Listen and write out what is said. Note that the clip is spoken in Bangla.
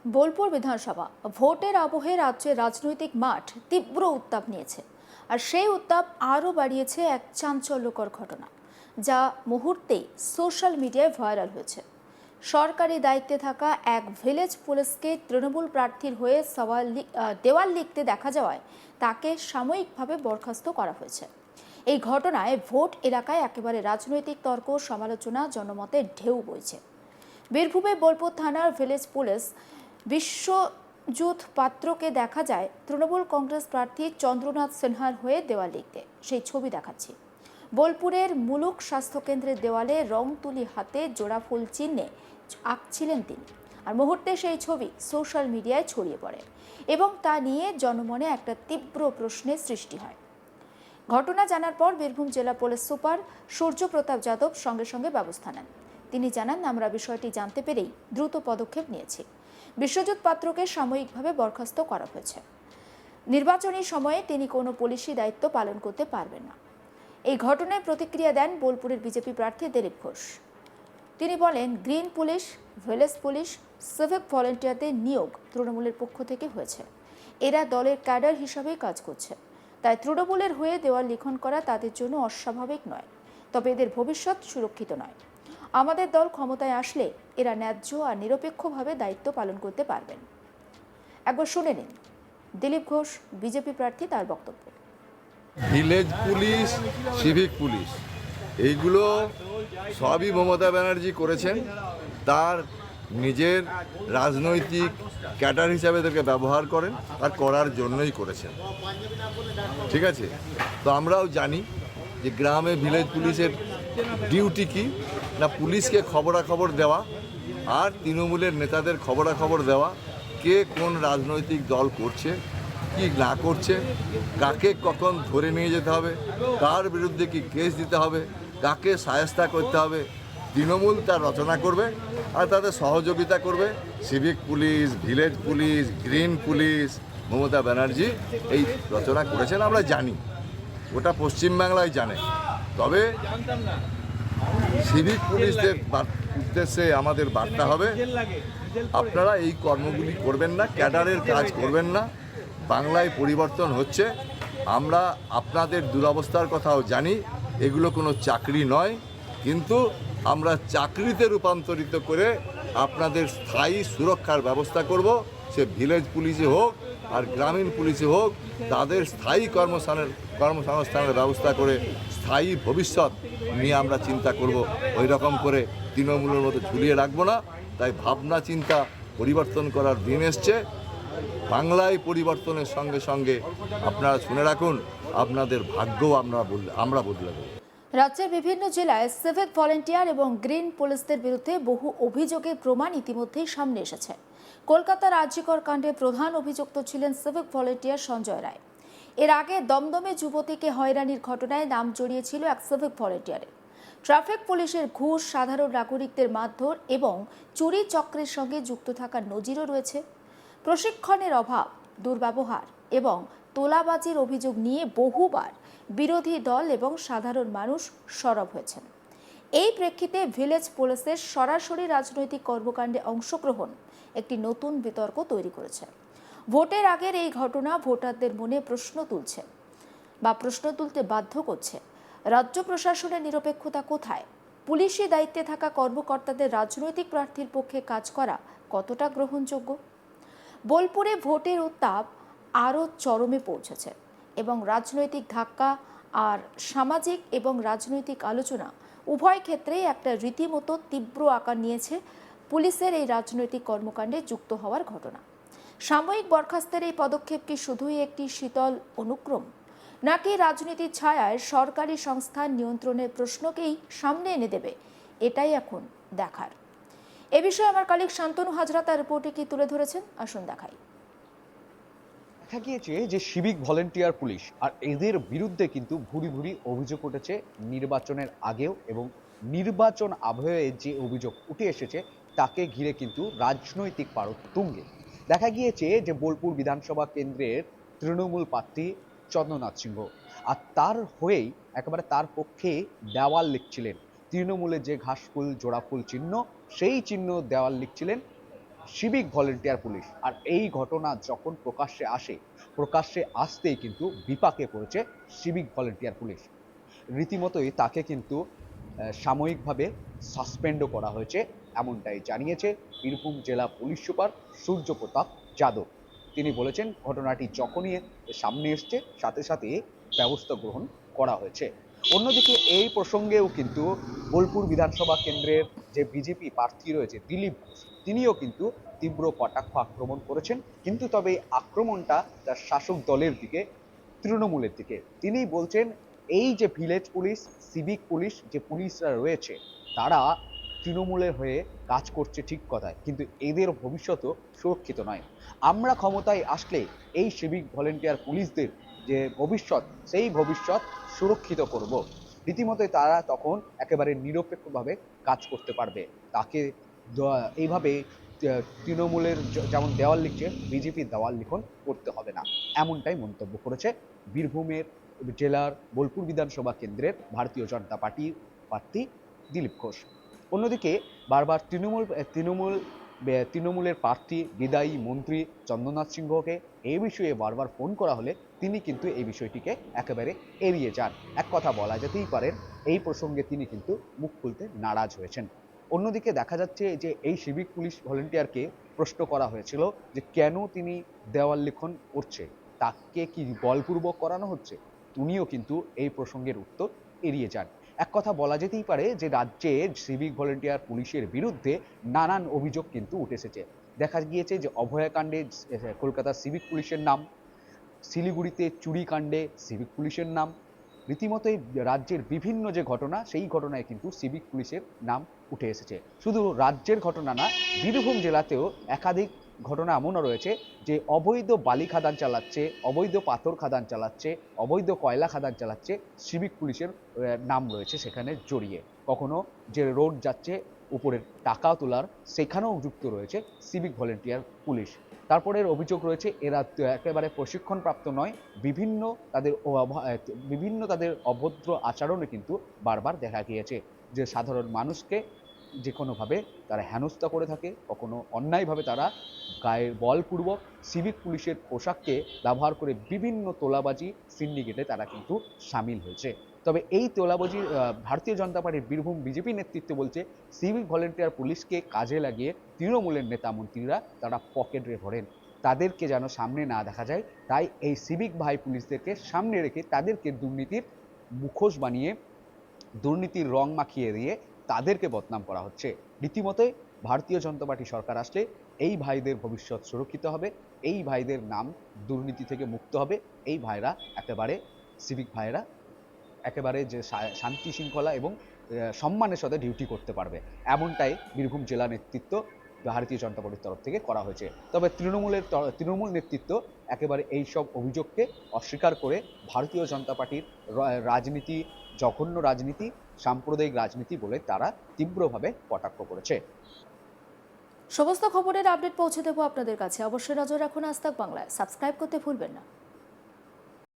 বোলপুর বিধানসভা ভোটের আবহে রাজ্যের রাজনৈতিক মাঠ তীব্র উত্তাপ নিয়েছে। আর সেই উত্তাপ আরও বাড়িয়েছে এক চাঞ্চল্যকর ঘটনা, যা মুহূর্তেই সোশ্যাল মিডিয়ায় ভাইরাল হয়েছে। সরকারি দায়িত্বে থাকা এক ভিলেজ পুলিশকে তৃণমূল প্রার্থীর হয়ে দেওয়াল লিখতে দেখা যাওয়ায় তাকে সাময়িকভাবে বরখাস্ত করা হয়েছে। এই ঘটনায় ভোট এলাকায় একেবারে রাজনৈতিক তর্ক, সমালোচনা, জনমতের ঢেউ বইছে। বীরভূমে বোলপুর থানার ভিলেজ পুলিশ বিশ্বজিৎ পাত্রকে দেখা যায় তৃণমূল কংগ্রেস প্রার্থী চন্দ্রনাথ সিনহার হয়ে দেওয়াল লিখতে। সেই ছবি দেখাচ্ছি। বোলপুরের মুলুক স্বাস্থ্যকেন্দ্রের দেওয়ালে রং তুলি হাতে জোড়া ফুল চিহ্নে আঁকছিলেন তিনি। আর মুহূর্তে সেই ছবি সোশ্যাল মিডিয়ায় ছড়িয়ে পড়ে এবং তা নিয়ে জনমনে একটা তীব্র প্রশ্নের সৃষ্টি হয়। ঘটনা জানার পর বীরভূম জেলা পুলিশ সুপার সূর্যপ্রতাপ যাদব সঙ্গে সঙ্গে ব্যবস্থা নেন। তিনি জানান, আমরা বিষয়টি জানতে পেরেই দ্রুত পদক্ষেপ নিয়েছি। বিশ্বজিৎ পাত্রকে সাময়িকভাবে বরখাস্ত করা হয়েছে। নির্বাচনী সময়ে তিনি কোনো পুলিশি দায়িত্ব পালন করতে পারবেন না। এই ঘটনায় প্রতিক্রিয়া দেন বোলপুরের বিজেপি প্রার্থী দিলীপ ঘোষ। তিনি বলেন, green police, village police, civic ভলেন্টিয়ারদের নিয়োগ তৃণমূলের পক্ষ থেকে হয়েছে। এরা দলের ক্যাডার হিসাবেই কাজ করছে। তাই তৃণমূলের হয়ে দেওয়াল লিখন করা তাদের জন্য অস্বাভাবিক নয়, তবে এদের ভবিষ্যৎ সুরক্ষিত নয়। আমাদের দল ক্ষমতায় আসলে এরা ন্যায্য আর নিরপেক্ষভাবে দায়িত্ব পালন করতে পারবেন। একবার শুনে নিন দিলীপ ঘোষ, বিজেপি প্রার্থী, তার বক্তব্য। ভিলেজ পুলিশ, সিভিক পুলিশ, এইগুলো সবই মমতা ব্যানার্জি করেছেন। তার নিজের রাজনৈতিক ক্যাডার হিসাবে এদেরকে ব্যবহার করেন আর করার জন্যই করেছেন। ঠিক আছে, তো আমরাও জানি যে গ্রামে ভিলেজ পুলিশের ডিউটি কি না, পুলিশকে খবরাখবর দেওয়া আর তৃণমূলের নেতাদের খবরাখবর দেওয়া, কে কোন রাজনৈতিক দল করছে, কি না করছে, কাকে কখন ধরে নিয়ে যেতে হবে, কার বিরুদ্ধে কি কেস দিতে হবে, কাকে শায়েস্তা করতে হবে, তৃণমূল তার রচনা করবে আর তাদের সহযোগিতা করবে civic police, village police, green police. Mamata Banerjee এই রচনা করেছেন, আমরা জানি, ওটা পশ্চিমবাংলায় জানে। তবে সিভিক পুলিশদের উদ্দেশ্যে আমাদের বার্তা হবে, আপনারা এই কর্মগুলি করবেন না, ক্যাডারের কাজ করবেন না। বাংলায় পরিবর্তন হচ্ছে, আমরা আপনাদের দুরবস্থার কথাও জানি। এগুলো কোনো চাকরি নয়, কিন্তু আমরা চাকরিতে রূপান্তরিত করে আপনাদের স্থায়ী সুরক্ষার ব্যবস্থা করব। সে ভিলেজ পুলিশে হোক আর গ্রামীণ পুলিশে হোক, তাদের স্থায়ী কর্মসংস্থানের ব্যবস্থা করে স্থায়ী ভবিষ্যৎ নিয়ে আমরা চিন্তা করব। ওই রকম করে তৃণমূলের মতো ঝুলিয়ে রাখবো না। তাই ভাবনা চিন্তা পরিবর্তন করার দিন এসছে। বাংলায় পরিবর্তনের সঙ্গে সঙ্গে আপনারা শুনে রাখুন, আপনাদের ভাগ্যও আমরা বদলে দেব। রাজ্যের বিভিন্ন জেলায় সিভিক ভলেন্টিয়ার এবং গ্রিন পুলিশদের বিরুদ্ধে বহু অভিযোগের প্রমাণ ইতিমধ্যেই সামনে এসেছে। কলকাতার আরজিকর কাণ্ডে প্রধান অভিযুক্ত ছিলেন সিভিক ভলেন্টিয়ার সঞ্জয় রায়। এর আগে দমদমে যুবতীকে হয়রানির ঘটনায় নাম জড়িয়েছিল এক সিভিক ভলেন্টিয়ারের। ট্রাফিক পুলিশের ঘুষ, সাধারণ নাগরিকদের মারধর এবং চুরি চক্রের সঙ্গে যুক্ত থাকার নজিরও রয়েছে। প্রশিক্ষণের অভাব, দুর্ব্যবহার এবং তোলাবাজির অভিযোগ নিয়ে বহুবার বিরোধী দল এবং সাধারণ মানুষ সরব হয়েছেন। এই প্রেক্ষিতে ভিলেজ পুলিশের সরাসরি রাজনৈতিক কর্মকাণ্ডে অংশগ্রহণ একটি নতুন বিতর্ক তৈরি করেছে। ভোটের আগের এই ঘটনা ভোটারদের মনে প্রশ্ন তুলতে বাধ্য করছে। রাজ্য প্রশাসনের নিরপেক্ষতা কোথায়? পুলিশি দায়িত্বে থাকা কর্মকর্তাদের রাজনৈতিক প্রার্থীর পক্ষে কাজ করা কতটা গ্রহণযোগ্য? বোলপুরে ভোটের উত্তাপ আরও চরমে পৌঁছেছে এবং রাজনৈতিক ধাক্কা আর সামাজিক এবং রাজনৈতিক আলোচনা উভয় ক্ষেত্রেই একটা রীতিমতো তীব্র আকার নিয়েছে পুলিশের এই রাজনৈতিক কর্মকাণ্ডে যুক্ত হওয়ার ঘটনা। সাময়িক বরখাস্তের এই পদক্ষেপ কি শুধুই একটি শীতল অনুক্রম, নাকি রাজনীতির ছায়ায় সরকারি সংস্থার নিয়ন্ত্রণের প্রশ্নকেই সামনে এনে দেবে? এটাই এখন দেখার। এ বিষয়ে আমার কলিগ শান্তনু হাজরা তার রিপোর্টে কি তুলে ধরেছেন, আসুন দেখাই। দেখা গিয়েছে যে সিভিক ভলেন্টিয়ার পুলিশ আর এদের বিরুদ্ধে কিন্তু ভুরি ভুরি অভিযোগ উঠেছে নির্বাচনের আগেও, এবং নির্বাচন আবহে যে অভিযোগ উঠে এসেছে তাকে ঘিরে কিন্তু রাজনৈতিক পারদ তুঙ্গে। দেখা গিয়েছে যে বোলপুর বিধানসভা কেন্দ্রের তৃণমূল প্রার্থী চন্দ্রনাথ সিংহ, আর তার হয়েই একেবারে তার পক্ষে দেওয়াল লিখছিলেন তৃণমূলের যে ঘাসফুল জোড়াফুল চিহ্ন, সেই চিহ্ন দেওয়াল লিখছিলেন সিভিক ভলেন্টিয়ার পুলিশ। আর এই ঘটনা যখন প্রকাশ্যে আসতেই কিন্তু বিপাকে পড়েছে সিভিক ভলেন্টিয়ার পুলিশ। রীতিমতোই তাকে কিন্তু সাময়িকভাবে সাসপেন্ডও করা হয়েছে, এমনটাই জানিয়েছে বীরভূম জেলা পুলিশ সুপার সূর্যপ্রতাপ যাদব। তিনি বলেছেন ঘটনাটি যখনই সামনে এসছে সাথে সাথে ব্যবস্থা গ্রহণ করা হয়েছে। অন্যদিকে এই প্রসঙ্গেও কিন্তু বোলপুর বিধানসভা কেন্দ্রের যে বিজেপি প্রার্থী রয়েছে দিলীপ ঘোষ, তিনিও কিন্তু তীব্র কটাক্ষ আক্রমণ করেছেন, কিন্তু তবে এই আক্রমণটা তার শাসক দলের দিকে, তৃণমূলের দিকে। তিনি বলছেন এই যে ভিলেজ পুলিশ, সিভিক পুলিশ যে পুলিশরা রয়েছে তারা তৃণমূলের হয়ে কাজ করছে ঠিক কথায়, কিন্তু এদের ভবিষ্যৎও সুরক্ষিত নয়। আমরা ক্ষমতায় আসলে এই সিভিক ভলেন্টিয়ার পুলিশদের যে ভবিষ্যৎ, সেই ভবিষ্যৎ সুরক্ষিত করব। রীতিমতোই তারা তখন একেবারে নিরপেক্ষভাবে কাজ করতে পারবে। তাকে এইভাবে তৃণমূলের যেমন দেওয়াল লিখছে, বিজেপির দেওয়াল লিখন করতে হবে না, এমনটাই মন্তব্য করেছে বীরভূমের জেলার বোলপুর বিধানসভা কেন্দ্রের ভারতীয় জনতা পার্টির প্রার্থী দিলীপ ঘোষ। অন্যদিকে বারবার তৃণমূলের প্রার্থী বিদায়ী মন্ত্রী চন্দ্রনাথ সিংহকে এই বিষয়ে বারবার ফোন করা হলে তিনি কিন্তু এই বিষয়টিকে একেবারে এড়িয়ে যান। এক কথা বলা যেতেই পারে এই প্রসঙ্গে তিনি কিন্তু মুখ খুলতে নারাজ হয়েছেন। অন্যদিকে দেখা যাচ্ছে যে এই সিভিক পুলিশ ভলেন্টিয়ারকে প্রশ্ন করা হয়েছিল যে কেন তিনি দেওয়াল লিখন করছে, তাকে কি বলপূর্বক করানো হচ্ছে, তিনিও কিন্তু এই প্রসঙ্গের উত্তর এড়িয়ে যান। এক কথা বলা যেতেই পারে যে রাজ্যে সিভিক ভলেন্টিয়ার পুলিশের বিরুদ্ধে নানান অভিযোগ কিন্তু উঠে এসেছে। দেখা গিয়েছে যে অভয়াকাণ্ডে কলকাতার সিভিক পুলিশের নাম, শিলিগুড়িতে চুরিকাণ্ডে সিভিক পুলিশের নাম, রীতিমতোই রাজ্যের বিভিন্ন যে ঘটনা, সেই ঘটনায় কিন্তু সিভিক পুলিশের নাম উঠে এসেছে। শুধু রাজ্যের ঘটনা না, বীরভূম জেলাতেও একাধিক ঘটনা এমনও রয়েছে যে অবৈধ বালি খাদান চালাচ্ছে, অবৈধ পাথর খাদান চালাচ্ছে, অবৈধ কয়লা খাদান চালাচ্ছে, সিভিক পুলিশের নাম রয়েছে সেখানে জড়িয়ে। কখনো যে রোড যাচ্ছে উপরের টাকা তোলার, সেখানেও যুক্ত রয়েছে সিভিক ভলেন্টিয়ার পুলিশ। তারপরের অভিযোগ রয়েছে এরা একেবারে প্রশিক্ষণপ্রাপ্ত নয়, বিভিন্ন তাদের অভদ্র আচরণে কিন্তু বারবার দেখা গিয়েছে যে সাধারণ মানুষকে যে কোনোভাবে তারা হেনস্থা করে থাকে, কখনো অন্যায়ভাবে তারা গায়ের বলপূর্বক সিভিক পুলিশের পোশাককে ব্যবহার করে বিভিন্ন তোলাবাজি সিন্ডিকেটে তারা কিন্তু সামিল হয়েছে। তবে এই তোলাবাজি ভারতীয় জনতা পার্টির বীরভূম বিজেপি নেতৃত্ব বলছে সিভিক ভলেন্টিয়ার পুলিশকে কাজে লাগিয়ে তৃণমূলের নেতা মন্ত্রীরা তারা পকেটে ভরেন, তাদেরকে যেন সামনে না দেখা যায়। তাই এই সিভিক ভাই পুলিশদেরকে সামনে রেখে তাদেরকে দুর্নীতির মুখোশ বানিয়ে, দুর্নীতির রং মাখিয়ে দিয়ে তাদেরকে বদনাম করা হচ্ছে। রীতিমতোই ভারতীয় জনতা পার্টি সরকার আসলে এই ভাইদের ভবিষ্যৎ সুরক্ষিত হবে, এই ভাইদের নাম দুর্নীতি থেকে মুক্ত হবে, এই ভাইরা একেবারে সিভিক ভাইরা একেবারে যে শান্তি শৃঙ্খলা এবং সম্মানের সাথে ডিউটি করতে পারবে, এমনটাই বীরভূম জেলা নেতৃত্ব ভারতীয় জনতা পার্টির তরফ থেকে করা হয়েছে। তবে তৃণমূল নেতৃত্ব একেবারে এই সব অভিযোগকে অস্বীকার করে ভারতীয় জনতা পার্টির রাজনীতি জঘন্য রাজনীতি, সাম্প্রদায়িক রাজনীতি বলে তারা তীব্রভাবে কটাক্ষ করেছে। সমস্ত খবরের আপডেট পৌঁছে দেবো আপনাদের কাছে। অবশ্যই নজর রাখুন আজ তাক বাংলায়, সাবস্ক্রাইব করতে ভুলবেন না।